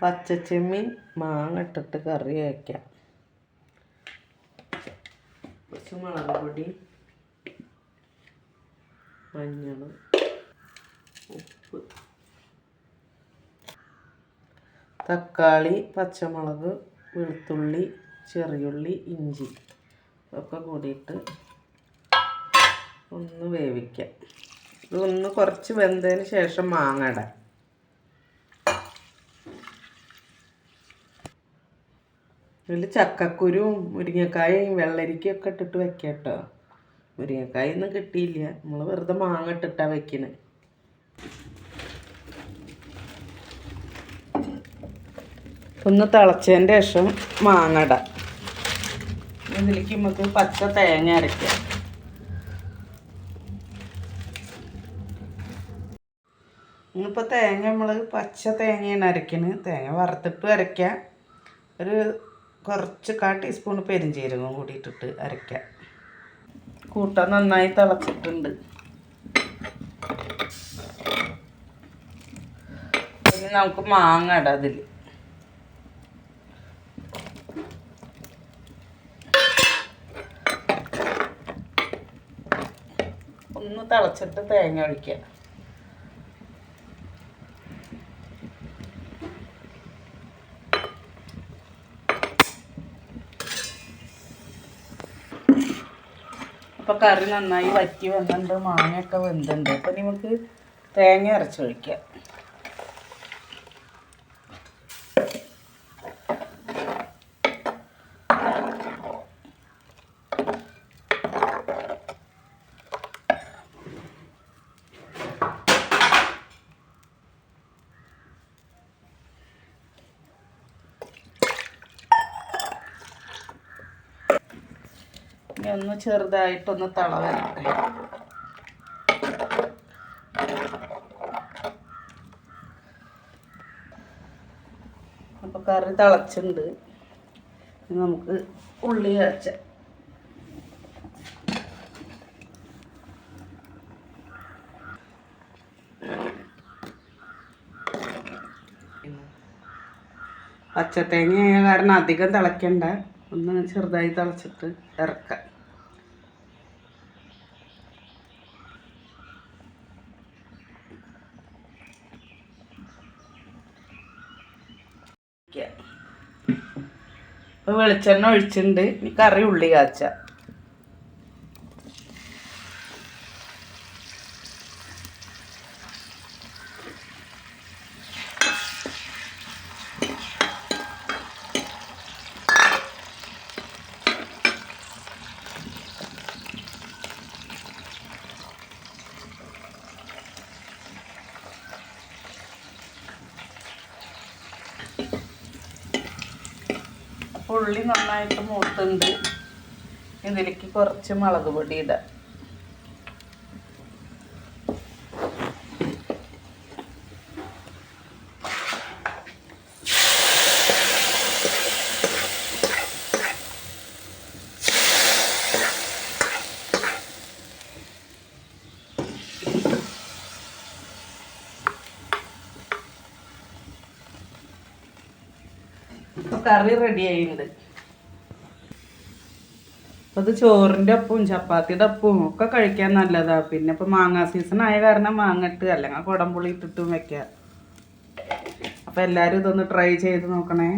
പച്ചച്ചെമ്മീൻ മാങ്ങ ഇട്ടിട്ട് കറി വയ്ക്കാം. കുറച്ച് മുളക് പൊടി, മഞ്ഞൾ, ഉപ്പ്, തക്കാളി, പച്ചമുളക്, വെളുത്തുള്ളി, ചെറിയുള്ളി, ഇഞ്ചി ഒക്കെ കൂടിയിട്ട് ഒന്ന് വേവിക്കാം. ഇതൊന്ന് കുറച്ച് വെന്തതിന് ശേഷം മാങ്ങ ഇടാം. ഇതിൽ ചക്കക്കുരുവും മുരിങ്ങക്കായും വെള്ളരിക്കയൊക്കെ ഇട്ടിട്ട് വെക്കാം കേട്ടോ. മുരിങ്ങക്കായൊന്നും കിട്ടിയില്ല, നമ്മൾ വെറുതെ മാങ്ങ ഇട്ടിട്ടാണ് വെക്കുന്നത്. ഒന്ന് തിളച്ചതിൻ്റെ ശേഷം മാങ്ങ ഇടാം. ഇതിലേക്ക് നമുക്ക് പച്ച തേങ്ങ അരയ്ക്കാം. ഇന്നിപ്പോൾ തേങ്ങ നമ്മൾ പച്ച തേങ്ങയാണ് അരയ്ക്കുന്നത്. തേങ്ങ വറുത്തിട്ട് അരയ്ക്കാം. ഒരു കുറച്ച് 1/4 ടീസ്പൂൺ പെരുംജീരകം കൂടി ഇട്ടിട്ട് അരയ്ക്കാം. കൂട്ടാൻ നന്നായി തിളച്ചിട്ടുണ്ട്. ഇനി നമുക്ക് മാങ്ങ ഇടാം. അതിൽ ഒന്ന് തിളച്ചിട്ട് തേങ്ങ ഒഴിക്കുക. അപ്പോൾ കറി നന്നായി വറ്റി വന്നിട്ടുണ്ട്, മാങ്ങയൊക്കെ വെന്തുണ്ട്. അപ്പോൾ നമുക്ക് തേങ്ങ അരച്ചൊഴിക്കാം. ഇനി ഒന്ന് ചെറുതായിട്ടൊന്ന് തള വരട്ടെ. അപ്പോൾ കറി തിളച്ചിട്ടുണ്ട്. നമുക്ക് ഉള്ളി അരച്ച പച്ചത്തേങ്ങ ആയ കാരണം അധികം തിളയ്ക്കണ്ട, ഒന്ന് ചെറുതായി തിളച്ചിട്ട് ഇറക്കാം. ഇപ്പോൾ വെളിച്ചെണ്ണ ഒഴിച്ചിട്ടുണ്ട്. ഇനി കറി ഉള്ളി കാച്ച. ഉള്ളി നന്നായിട്ട് മൂത്തുണ്ട്. ഇതിലേക്ക് കുറച്ച് മുളക് പൊടി ഇടാം. കറി റെഡി ആയിട്ടുണ്ട്. അപ്പോൾ ഇത് ചോറിൻ്റെ ഒപ്പവും ചപ്പാത്തിയുടെ ഒപ്പവും ഒക്കെ കഴിക്കാൻ നല്ലതാണ്. പിന്നെ ഇപ്പോൾ മാങ്ങ സീസൺ ആയ കാരണം മാങ്ങ ഇട്ട് അല്ലെങ്കിൽ കുടംപുളി ഇട്ടിട്ടും വെക്കാം. അപ്പോൾ എല്ലാവരും ഇതൊന്ന് ട്രൈ ചെയ്ത് നോക്കണേ.